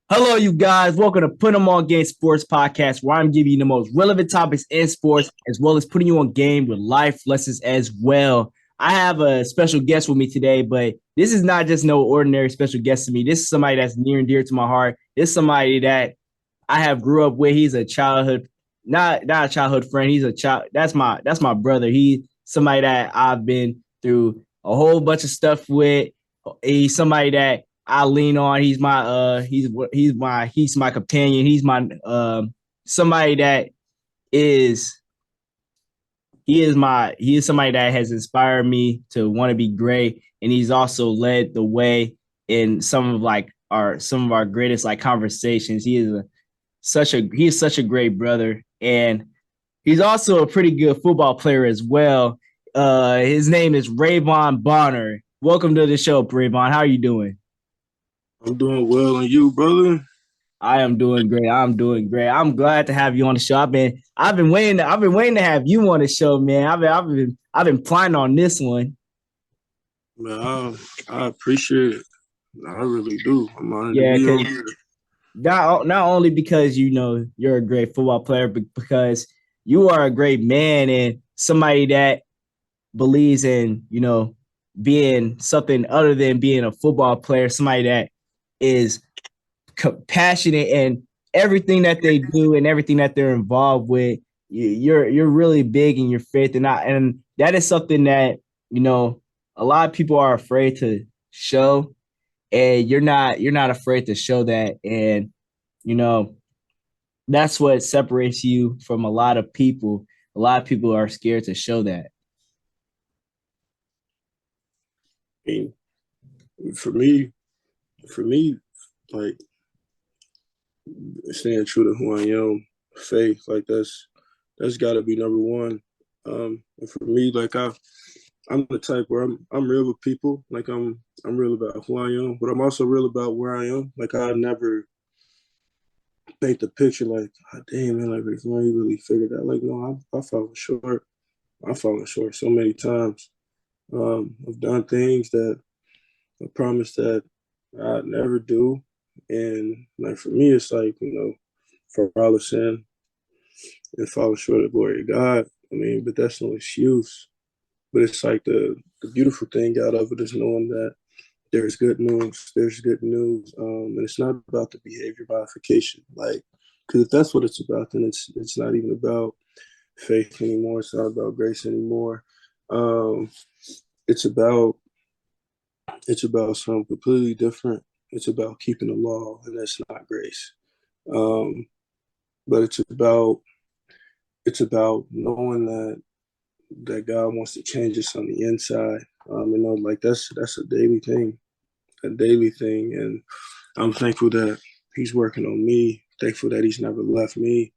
Hello, you guys. Welcome to Put 'em on Game Sports Podcast, where I'm giving you the most relevant topics in sports, as well as putting you on game with life lessons as well. I have a special guest with me today, but this is not just no ordinary special guest to me. This is somebody that's near and dear to my heart. This is somebody that I have grew up with. He's a childhood, not a childhood friend. He's a child. That's my brother. He's somebody that I've been through a whole bunch of stuff with. He's somebody that I lean on. He's my companion. He's my somebody that is he is somebody that has inspired me to want to be great, and he's also led the way in some of our greatest like conversations. He is such a great brother, and he's also a pretty good football player as well. His name is Rayvon Bonner. Welcome to the show, Rayvon. How are you doing? I'm doing well, and you, brother? I am doing great. I'm doing great. I'm glad to have you on the show. I've been waiting to have you on the show, man. I've been planning on this one. Man, I appreciate it. I really do. I'm honored to Yeah, be on because here. not only because you're a great football player, but because you are a great man and somebody that believes in being something other than being a football player. Somebody that is passionate and everything that they do and everything that they're involved with. You're really big in your faith, and that is something that you know a lot of people are afraid to show, and you're not afraid to show that, and you know that's what separates you from a lot of people. A lot of people are scared to show that. I mean, for me, for me, like staying true to who I am, faith, like that's got to be number one. And for me, I'm the type where I'm real with people. Like I'm real about who I am, but I'm also real about where I am. Like I never paint the picture like, oh, damn man, like if you really figured out, like no, I fallen short. I've fallen short so many times. I've done things that I promised that I'd never do. And like for me, it's like, for all of sin and falling short of the glory of God. I mean, but that's no excuse. But it's like the beautiful thing out of it is knowing that there's good news. There's good news. And it's not about the behavior modification. Like, because if that's what it's about, then it's not even about faith anymore. It's not about grace anymore. Um, it's about It's about something completely different. It's about keeping the law, and that's not grace. Um, but it's about knowing that God wants to change us on the inside. Like that's a daily thing, and I'm thankful that He's working on me. Thankful that He's never left me,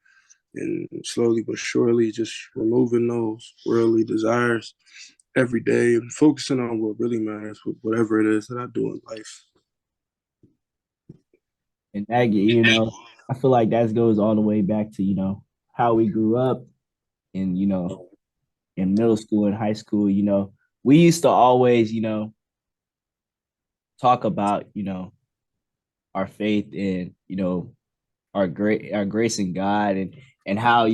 and slowly but surely, just removing those worldly desires every day and focusing on what really matters, whatever it is that I do in life. And that, I feel like that goes all the way back to how we grew up, and in middle school and high school. We used to always talk about our faith and our grace in God, and how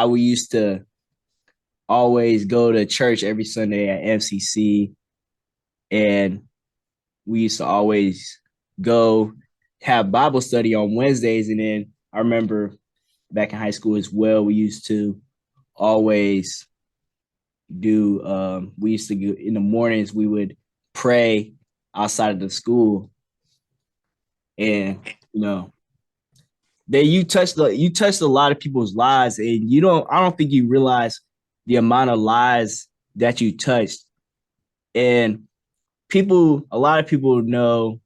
we used to always go to church every Sunday at MCC, and we used to always go have Bible study on Wednesdays. And then I remember back in high school as well, we used to always do we used to go in the mornings. We would pray outside of the school, and you know you touched a lot of people's lives, and I don't think you realize the amount of lives that you touched. And a lot of people know,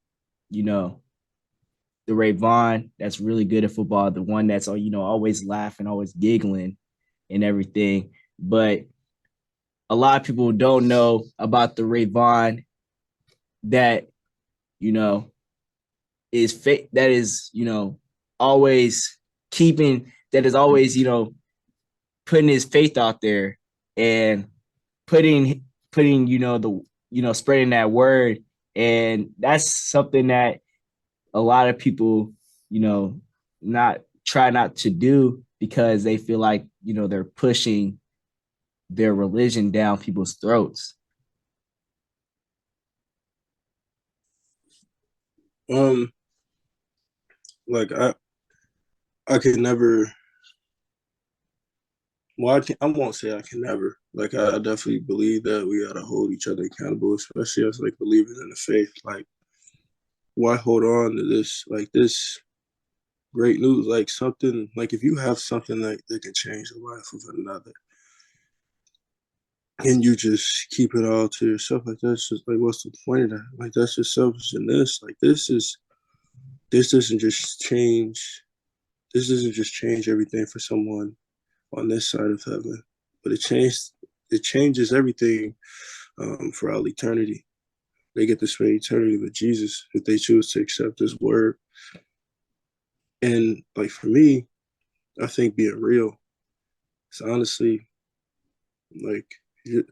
you know the Ray Vaughn that's really good at football, the one that's always laughing, always giggling and everything. But a lot of people don't know about the Ray Vaughn that you know that is always that is always putting his faith out there, and putting spreading that word. And that's something that a lot of people you know, not try not to do because they feel like, they're pushing their religion down people's throats? Um, like I could never. Well, I won't say I can never. Like I definitely believe that we gotta hold each other accountable, especially as like believers in the faith. Like, why hold on to this this great news? Like something like if you have something like that can change the life of another, and you just keep it all to yourself, like that's just like what's the point of that? Like that's just selfish. And this doesn't just change. This doesn't just change everything for someone on this side of heaven, but it changes everything for all eternity. They get to spend eternity with Jesus if they choose to accept His word. And like for me, I think being real is honestly like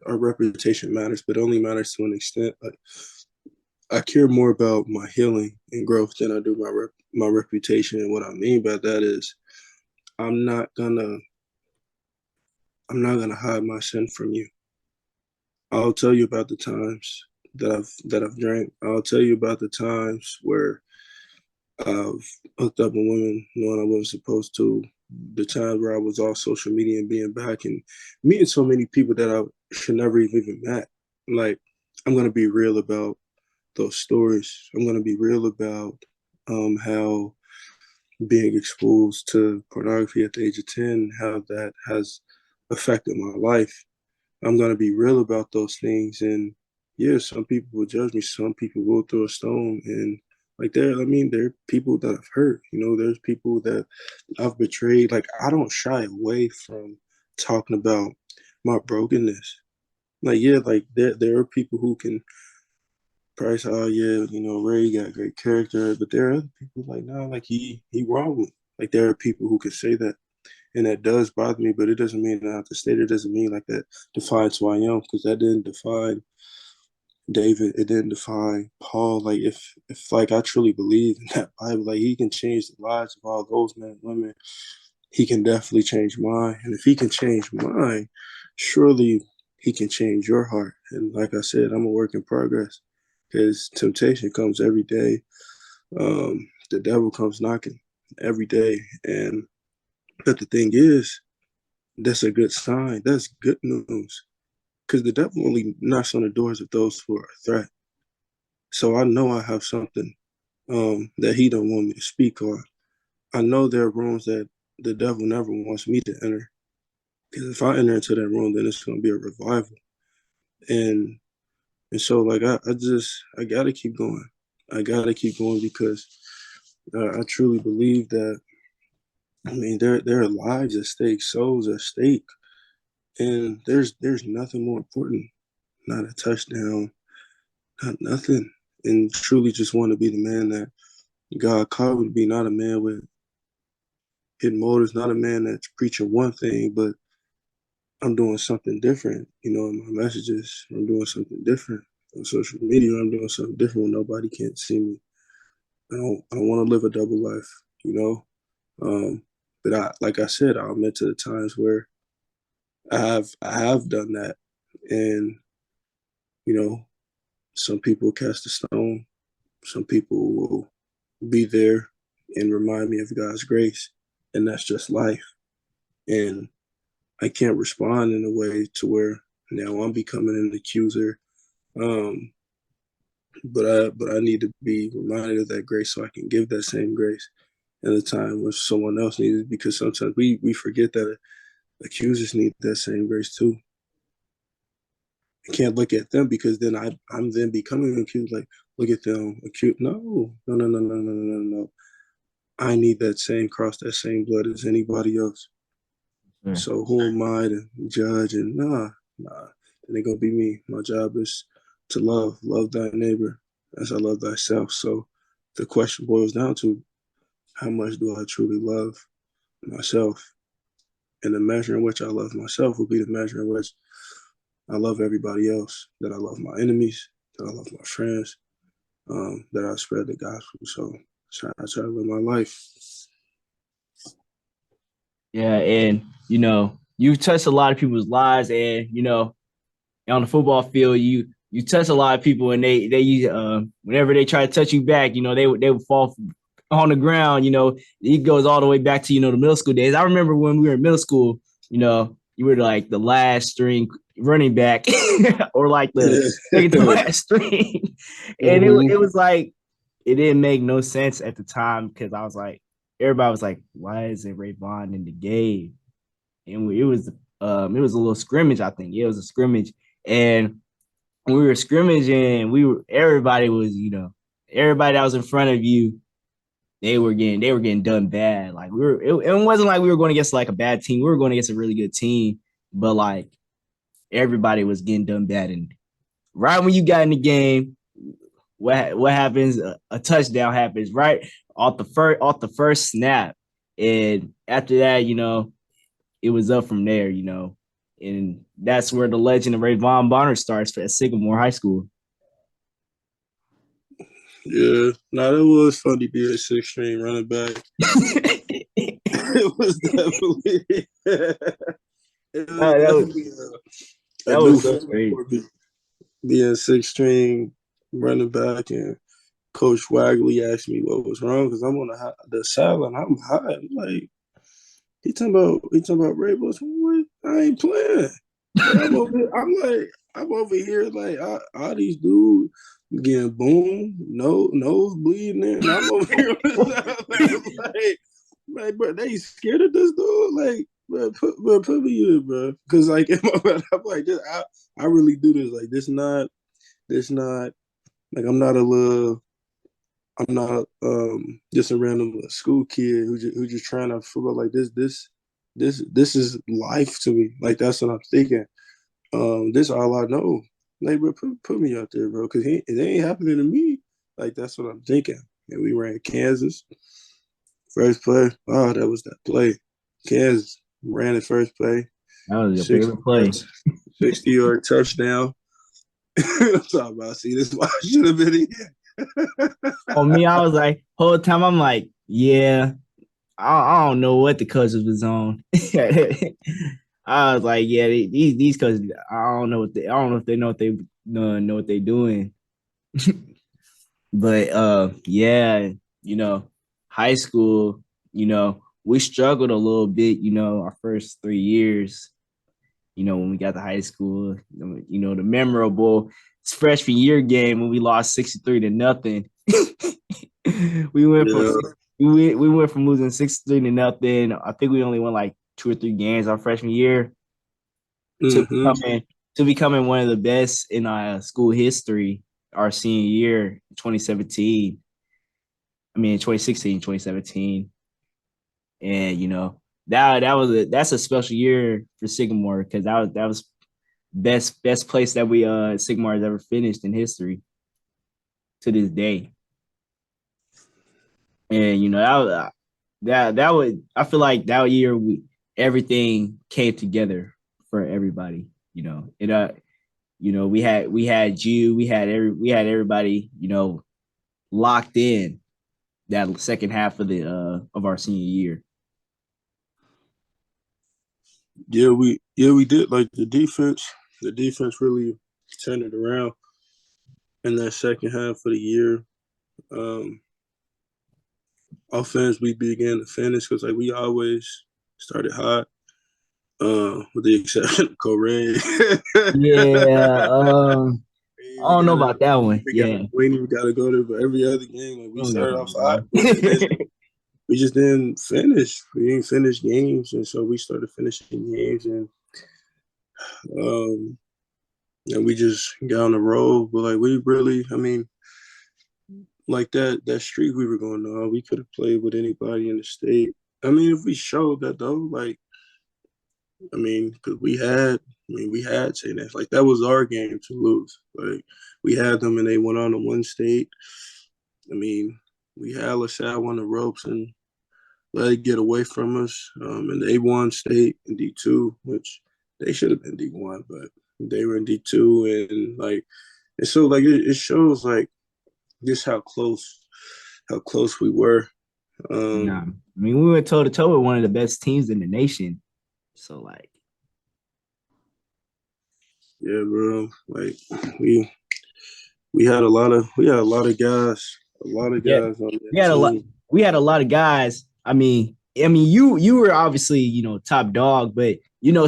our reputation matters, but only matters to an extent. Like I care more about my healing and growth than I do my reputation. And what I mean by that is I'm not gonna I'm not gonna hide my sin from you. I'll tell you about the times that I've drank. I'll tell you about the times where I've hooked up with women knowing I wasn't supposed to. The times where I was off social media and being back and meeting so many people that I should never even met. Like I'm gonna be real about those stories. I'm gonna be real about how being exposed to pornography at the age of 10, how that has affected my life. I'm gonna be real about those things. And yeah, some people will judge me, some people will throw a stone. And like there are people that I've hurt, there's people that I've betrayed. Like I don't shy away from talking about my brokenness. Like, yeah, like there are people who can probably say, oh yeah, Ray got great character, but there are other people like, no, like he wrong. Like there are people who can say that, and that does bother me, but it doesn't mean that I have to state it. It doesn't mean like that defines who I am, because that didn't define David. It didn't define Paul. Like if like I truly believe in that Bible, like he can change the lives of all those men and women, he can definitely change mine. And if he can change mine, surely he can change your heart. And like I said, I'm a work in progress because temptation comes every day. The devil comes knocking every day. And but the thing is, that's a good sign. That's good news. Because the devil only knocks on the doors of those who are a threat. So I know I have something that he don't want me to speak on. I know there are rooms that the devil never wants me to enter. Because if I enter into that room, then it's going to be a revival. And and so like I gotta keep going. I gotta keep going because I truly believe that. I mean, there are lives at stake, souls at stake, and there's nothing more important. Not a touchdown, not nothing. And truly just want to be the man that God called me to be, not a man with hidden motives, not a man that's preaching one thing, but I'm doing something different, in my messages. I'm doing something different on social media. I'm doing something different when nobody can't see me. I don't want to live a double life, you know. But like I said, I'll admit to the times where I have done that, and you know, some people cast a stone, some people will be there and remind me of God's grace, and that's just life. And I can't respond in a way to where now I'm becoming an accuser. Um, but I need to be reminded of that grace so I can give that same grace at a time where someone else needs it, because sometimes we forget that accusers need that same grace too. I can't look at them because then I'm then becoming accused. Like, look at them accused. No, no, no, no, no, no, no, no, no. I need that same cross, that same blood as anybody else. Sure. So who am I to judge? And nah, it ain't gonna be me. My job is to love thy neighbor as I love thyself. So the question boils down to, how much do I truly love myself? And the measure in which I love myself will be the measure in which I love everybody else, that I love my enemies, that I love my friends, that I spread the gospel. So I try to live my life. Yeah, and you touch a lot of people's lives, and on the football field, you touch a lot of people, and they whenever they try to touch you back, they would fall on the ground. It goes all the way back to the middle school days. I remember when we were in middle school, you were like the last string running back, or like the second to Yeah. last string, and Mm-hmm. it was like it didn't make no sense at the time because I was like, everybody was like, why isn't Ray Vaughn in the game? And it was a little scrimmage, I think. Yeah, it was a scrimmage. And when we were scrimmaging, everybody was, everybody that was in front of you, they were getting done bad. Like it wasn't like we were going against like a bad team. We were going against a really good team, but like everybody was getting done bad. And right when you got in the game, what happens? A touchdown happens right off the first snap, and after that, it was up from there, and that's where the legend of Ray Von Bonner starts at Sycamore High School. Yeah. Now that was funny being a 6 string running back. It was definitely it was that was definitely a that new was so feeling great. for me being 6 string running back, and Coach Wagley asked me what was wrong because I'm on the sideline. I'm high. I'm like, he talking about Ray Wilson. What? I ain't playing. Like, I'm over here like all these dudes getting boom, nose bleeding, and I'm over here like, bro, they scared of this dude. Like, put me in, bro. Because like, in my mind, I'm like, I really do this. Like, this not like I'm not just a random school kid who just trying to football. Like this is life to me. Like that's what I'm thinking. This all I know. Like, bro, put me out there, bro, because it ain't happening to me. Like that's what I'm thinking. And we ran Kansas first play. Oh, that was that play. Kansas ran the first play. That was your 60 favorite play. yards, 60-yard touchdown. I'm talking about. See, this is why I should have been here. On me, I was like, whole time I'm like, yeah, I don't know what the coaches was on. I was like, yeah, these coaches, I don't know if they know what they doing. But yeah, you know, high school, we struggled a little bit, our first 3 years, when we got to high school, the memorable freshman year game when we lost 63 to nothing. we went from Yeah. we went from losing 63 to nothing. I think we only won like 2 or 3 games our freshman year to Mm-hmm. becoming one of the best in our school history our senior year, 2017. I mean, 2016, 2017. And that's a special year for Sycamore because that was best place that we Sycamore has ever finished in history to this day. And that would I feel like that year everything came together for everybody. We had everybody locked in that second half of our senior year. We did. Like the defense really turned it around in that second half of the year. Um, Offense, we began to finish because like we always started hot, with the exception of Corey. Yeah, I don't know about that one. Yeah, We ain't even gotta go there, but every other game, like we we don't got started to off move hot. on. We just didn't finish. We didn't finish games, and so we started finishing games, um, and we just got on the road. But like we really, I mean, like that streak we were going on, we could have played with anybody in the state. I mean, if we showed that though, like I mean, because we had St. Anne. Like that was our game to lose. Like we had them and they went on to win state. I mean, we had LaSalle on the ropes and let it get away from us. And they won state in D2, which they should have been D1, but they were in D2, and so like it shows like just how how close we were. Nah, I mean, we went toe to toe with one of the best teams in the nation. So like, yeah, bro. Like we we had a lot of guys, yeah, on that we had a lot. team. We had a lot of guys. I mean, you were obviously top dog, but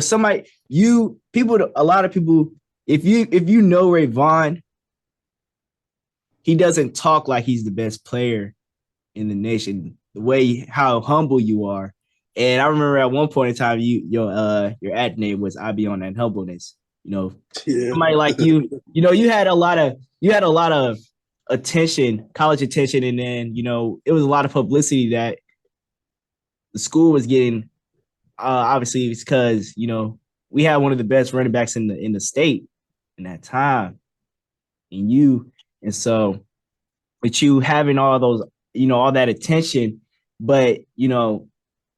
somebody a lot of people. If you know Ray Vaughn, he doesn't talk like he's the best player in the nation. The way how humble you are, and I remember at one point in time, your ad name was "I be on that humbleness." Yeah. Somebody like you had a lot of attention, college attention, and then it was a lot of publicity that the school was getting. Obviously, it's because we had one of the best running backs in the state in that time, and so with you having all those, all that attention, but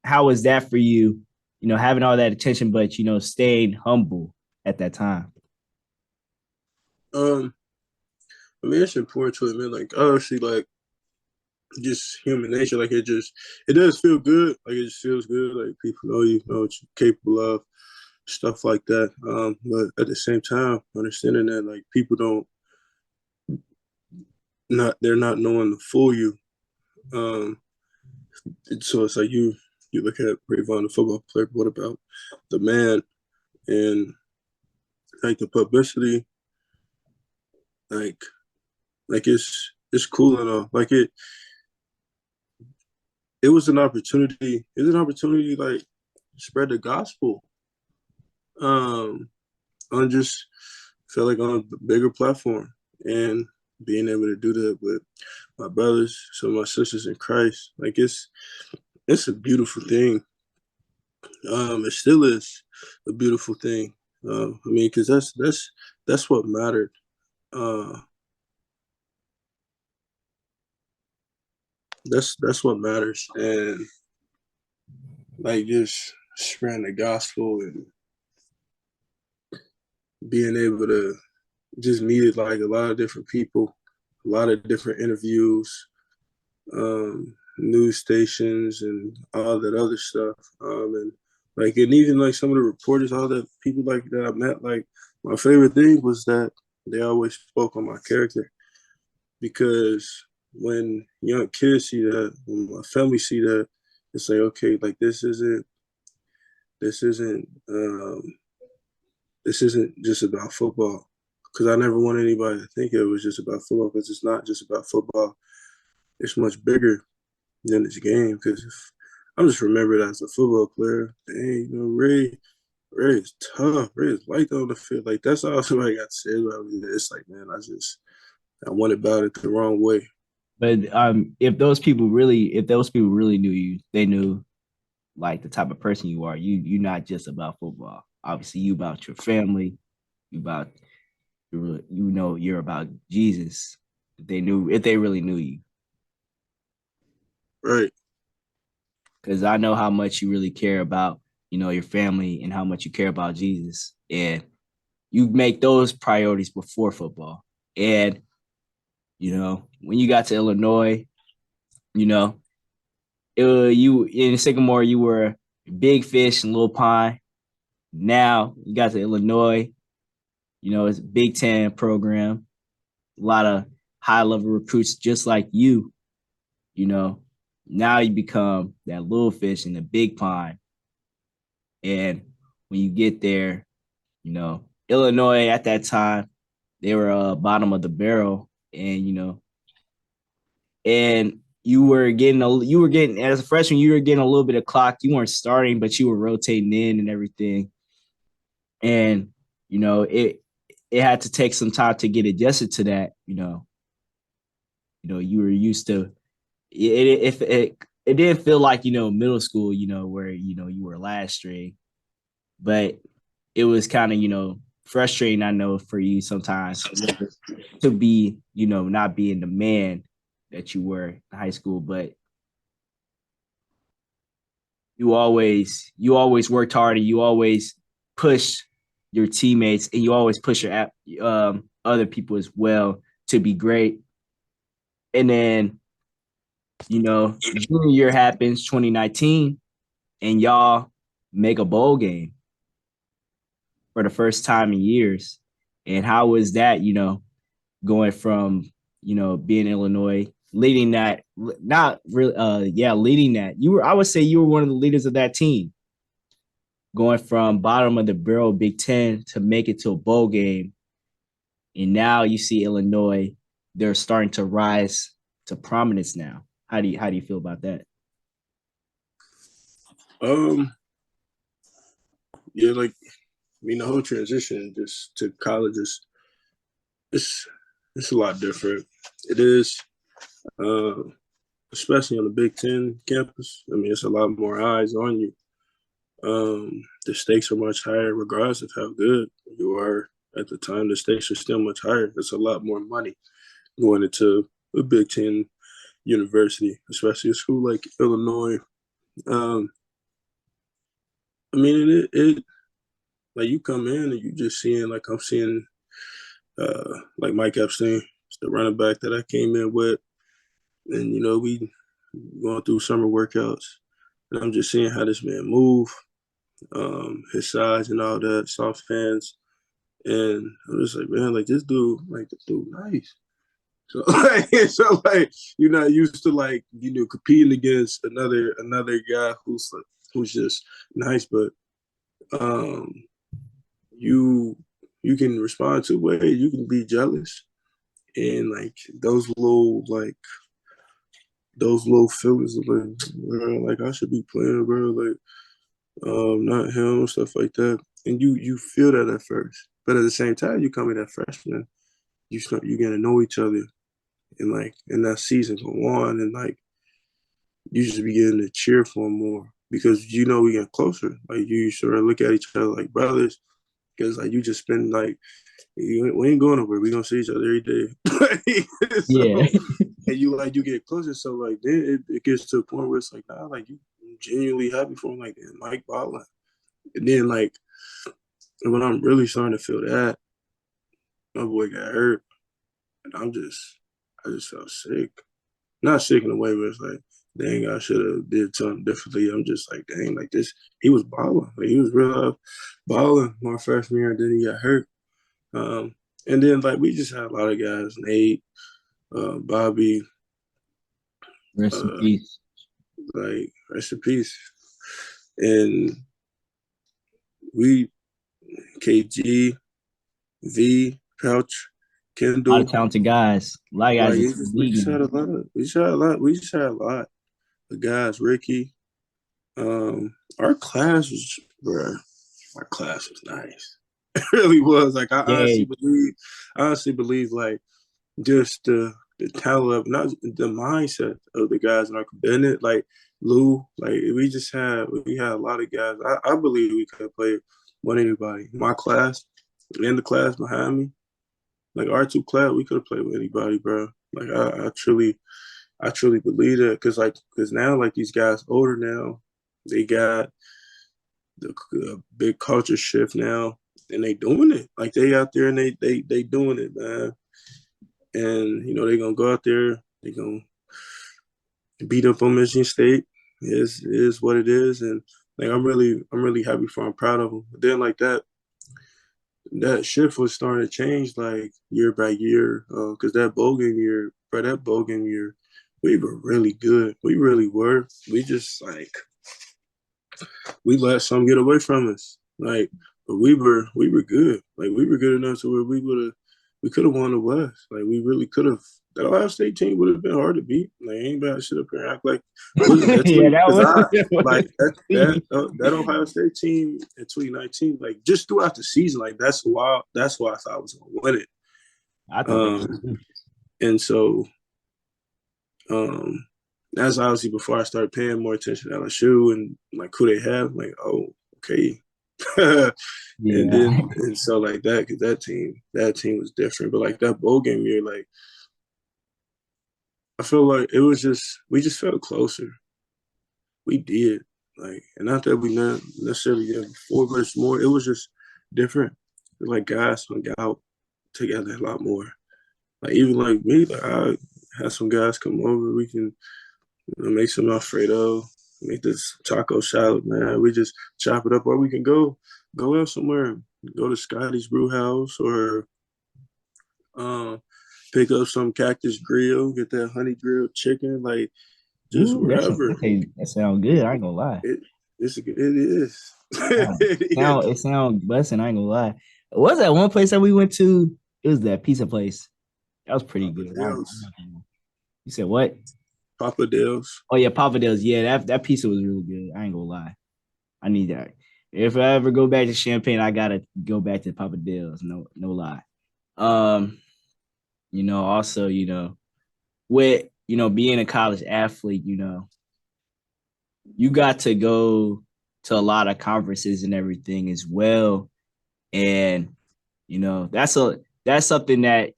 how was that for you? Having all that attention, but staying humble at that time. Um, I mean, it's important to admit, like, obviously, like, just human nature, like, it does feel good. Like, it just feels good. Like, people know what you're capable of, stuff like that. But at the same time, understanding that, like, people they're not knowing the full you. Um, so it's like you look at Ray Vaughn, the football player, but what about the man? And, like, the publicity, like, it's cool and all. Like, it was an opportunity. It was an opportunity, like, spread the gospel. Um, on just felt like on a bigger platform, and being able to do that with my brothers, some of my sisters in Christ, like, it's a beautiful thing. It still is a beautiful thing. I mean, because that's what mattered. Uh, that's what matters, and, like, just spreading the gospel and being able to just meet like a lot of different people, a lot of different interviews, news stations, and all that other stuff. And, like, and even like some of the reporters, all the people like that I met, like, my favorite thing was that they always spoke on my character, because when young kids see that, when my family see that, it's like, okay, like, this isn't um, this isn't just about football. Because I never want anybody to think it was just about football, because it's not just about football. It's much bigger than this game. Because I'm just remembered as a football player. Dang, Ray is tough. Ray is light on the field. Like, that's all somebody got to say about me. It's like, man, I went about it the wrong way. But if those people really knew you, they knew like the type of person you are. You're not just about football. Obviously, you about your family. You about you're about Jesus. If they really knew you, Right. because I know how much you really care about your family and how much you care about Jesus, and you make those priorities before football. And when you got to Illinois, you know you in Sycamore, you were big fish and little pond. Now you got to Illinois, it's a Big Ten program, a lot of high level recruits just like you. You know, now you become that little fish in the big pond, and when you get there, Illinois at that time they were bottom of the barrel, and and you were getting as a freshman, you were getting a little bit of clock. You weren't starting, but you were rotating in and everything. And it had to take some time to get adjusted to that. You were used to it. If it didn't feel like middle school, where you were last string, but it was kind of frustrating. I know for you sometimes to be not being the man that you were in high school, but you always worked hard, and you always push your teammates, and you always push your other people as well to be great. And then Junior year happens 2019, and y'all make a bowl game for the first time in years. And how was that, going from, being Illinois, leading that, not really, leading that. I would say you were one of the leaders of that team, going from bottom of the barrel Big Ten to make it to a bowl game. And now you see Illinois, they're starting to rise to prominence now. How do you feel about that? Yeah, like the whole transition just to college is it's a lot different. It is, especially on the Big Ten campus. I mean, it's a lot more eyes on you. The stakes are much higher, regardless of how good you are at the time. The stakes are still much higher. It's a lot more money going into a Big Ten university, especially a school like Illinois. I mean, it like you come in and you just seeing like I'm seeing like Mike Epstein, the running back that I came in with, and we going through summer workouts, and I'm just seeing how this man move, his size and all that, soft hands, and I'm just like, man, like this dude nice. So like you're not used to like competing against another guy who's just nice, but you can respond two ways. You can be jealous, and like those little feelings of like, bro, like I should be playing, bro, like not him, stuff like that. And you feel that at first, but at the same time, you come in that freshman, you're gonna know each other, and like and that season go on, and like you just begin to cheer for him more because we get closer. Like you sort of look at each other like brothers, because like you just spend like we ain't going nowhere. We gonna see each other every day. So, Yeah. and you get closer. So like then it gets to a point where it's like like you genuinely happy for him, like Mike Ballin. And then like when I'm really starting to feel that, my boy got hurt, and I just felt sick. Not sick in a way where it's like, dang, I should have did something differently. I'm just like, dang, like this. He was balling. Like he was real balling my freshman year, and then he got hurt. And then like we just had a lot of guys, Nate, Bobby, Rest in peace. like rest in peace. And we KG, V, Pouch, A lot Kendall. of talented guys. A lot of guys Like in we the just league had now. a lot. We just had a lot. We just had a lot of guys. Ricky. Our class was, bro. Our class was nice. It really was. Like I Yeah. honestly believe like just the talent of not the mindset of the guys in our cabinet, like Lou, like we had a lot of guys. I believe we could have played with anybody. My class and the class behind me, like our two class, we could have played with anybody, bro. Like I truly believe that because now like these guys older now, they got the big culture shift now, and they doing it. Like they out there and they doing it, man. And they're gonna go out there, they're gonna beat up on Michigan State. Is what it is, and like I'm really happy for. I'm proud of them. But then like that shift was starting to change like year by year, because that bowl game year, we were really good. We really were. We just like we let some get away from us. Like, but we were good. Like we were good enough to where we could have won the West. Like we really could have. That Ohio State team would have been hard to beat. Like ain't bad shit up here. Act like was it that Yeah, that because was I like that Ohio State team in 2019. Like just throughout the season, like that's why I thought I was gonna win it. I thought they were. And so that's obviously before I started paying more attention to LSU and like who they have. Like oh okay. And Yeah. then and so like that because that team was different. But like that bowl game year, like I feel like it was just we just felt closer. We did like, and not that we not necessarily did before, but it's more. It was just different. Like guys hung out together a lot more. Like even like me, like I had some guys come over. We can Make some Alfredo. Make this taco salad, man. We just chop it up, or we can go out somewhere. Go to Scotty's Brew House, or um, pick up some Cactus Grill. Get that honey grilled chicken, like just Ooh, wherever. that sound good. I ain't gonna lie. It it is. It is. It sound blessing. I ain't gonna lie. Was that one place that we went to? It was that pizza place. That was pretty Papa good. Dale's. You said what? Papa Dale's. Oh yeah, Papa Dale's. Yeah, that pizza was really good. I ain't gonna lie. I need that. If I ever go back to Champagne, I gotta go back to Papa Dale's. No lie. Um, also, with being a college athlete, you got to go to a lot of conferences and everything as well. And that's something that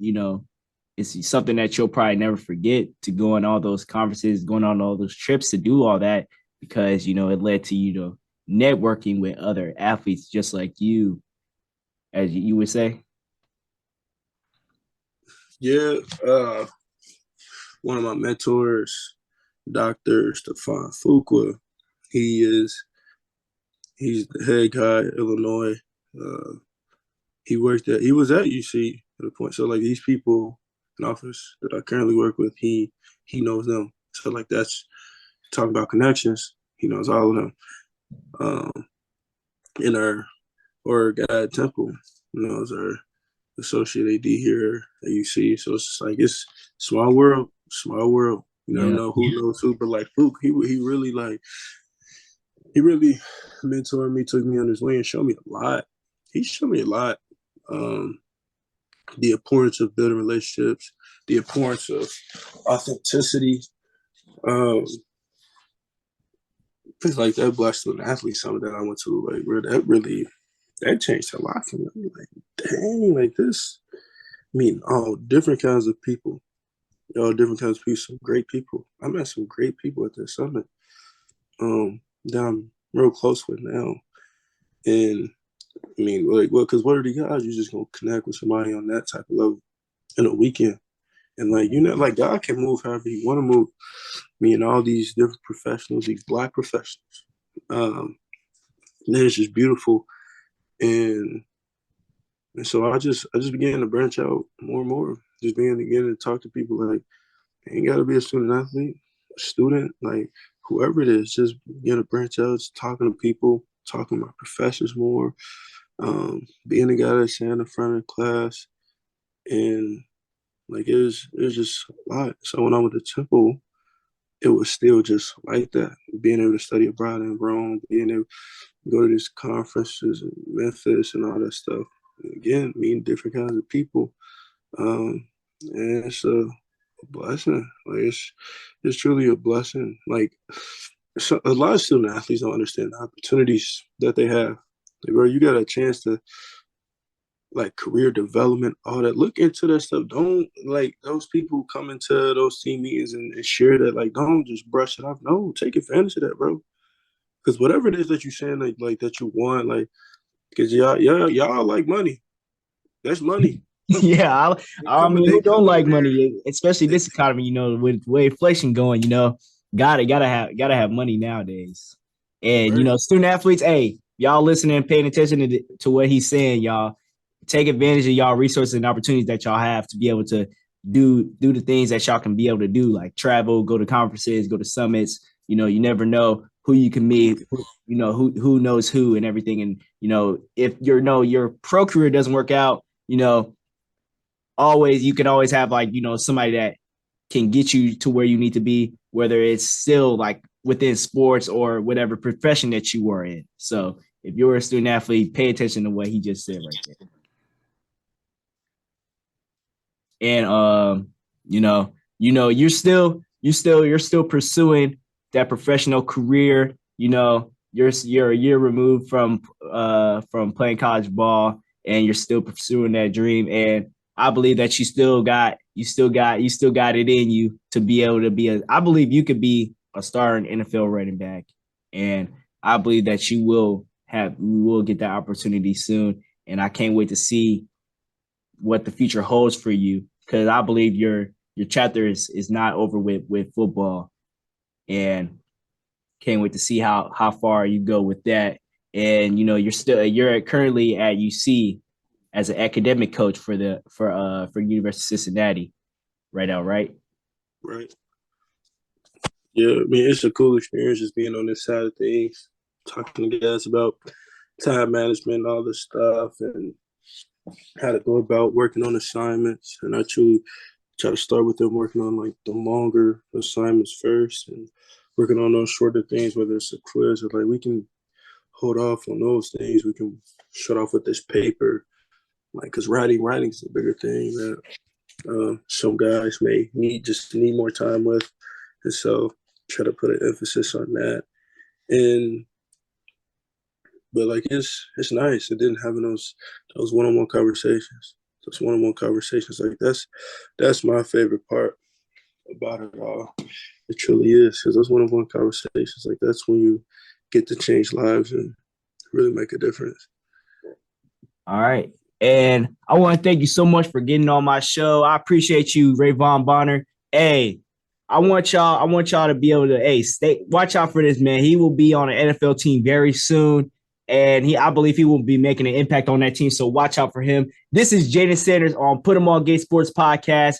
it's something that you'll probably never forget, to go on all those conferences, going on all those trips to do all that, because it led to networking with other athletes just like you, as you would say. Yeah, one of my mentors, Dr. Stefan Fuqua, he is he's the head guy at Illinois. Uh, he was at UC at a point. So like these people in office that I currently work with, he knows them. So like that's talking about connections. He knows all of them. Um, in our or guy at Temple knows our associate AD here at UC. So it's just like it's small world, small world. You never Yeah. know who knows who, but like Luke, he really he really mentored me, took me under his wing, and showed me a lot. He showed me a lot. Um, the importance of building relationships, the importance of authenticity. Um, things like that, Black Student Athlete Summit that I went to, like where that changed a lot for me. Like, dang, like this. I mean, all different kinds of people, all different kinds of people, some great people. I met some great people at this summit. That I'm real close with now. And I mean, like, well, because what are the odds you just gonna connect with somebody on that type of level in a weekend? And like, like God can move however He want to move. Me and all these different professionals, these Black professionals. And it's just beautiful. And so I just began to branch out more and more. Just began to talk to people like, ain't got to be a student athlete, a student, like whoever it is, just begin to branch out, just talking to people, talking about professors more, being the guy that's in the front of the class. And like it was just a lot. So when I went to Temple, it was still just like that. Being able to study abroad in Rome, being able to go to these conferences in Memphis and all that stuff. And again, meeting different kinds of people. And it's a blessing. Like it's truly a blessing. Like so a lot of student athletes don't understand the opportunities that they have. Like, bro, you got a chance to like career development, all that. Look into that stuff. Don't like those people who come into those team meetings and share that. Like, don't just brush it off. No, take advantage of that, bro. Because whatever it is that you're saying, like that you want, like, because y'all like money. That's money. Yeah, I mean, They who don't come in like there. money, especially They, this economy? With way inflation going, gotta have money nowadays. And right. student athletes, hey, y'all listening, paying attention to what he's saying, y'all take advantage of y'all resources and opportunities that y'all have to be able to do the things that y'all can be able to do, like travel, go to conferences, go to summits. You never know who you can meet, who knows who and everything. And if your pro career doesn't work out, you can always have like somebody that can get you to where you need to be, whether it's still like within sports or whatever profession that you are in. So if you're a student athlete, pay attention to what he just said right there. And you're still pursuing that professional career. You're a year removed from playing college ball, and you're still pursuing that dream. And I believe that you still got it in you to be able to be I believe you could be a star in NFL running back. And I believe that you will get that opportunity soon. And I can't wait to see what the future holds for you, because I believe your chapter is not over with football. and can't wait to see how far you go with that. And you're currently at UC as an academic coach for University of Cincinnati right now, right? Right. Yeah, I mean, it's a cool experience just being on this side of things, talking to guys about time management, all this stuff, and how to go about working on assignments. And I truly try to start with them working on like the longer assignments first and working on those shorter things, whether it's a quiz or like we can hold off on those things. We can shut off with this paper, like because writing is a bigger thing that some guys may need more time with, and so try to put an emphasis on that. And but like it's nice. It didn't having those one-on-one conversations. Those one-on-one conversations, like that's my favorite part about it all. It truly is, because those one-on-one conversations, like that's when you get to change lives and really make a difference. All right. And I want to thank you so much for getting on my show. I appreciate you, Rayvon Bonner. Hey, I want y'all to be able to watch out for this man. He will be on an NFL team very soon. And I believe he will be making an impact on that team. So watch out for him. This is Jaden Sanders on Put 'em on Gate Sports Podcast.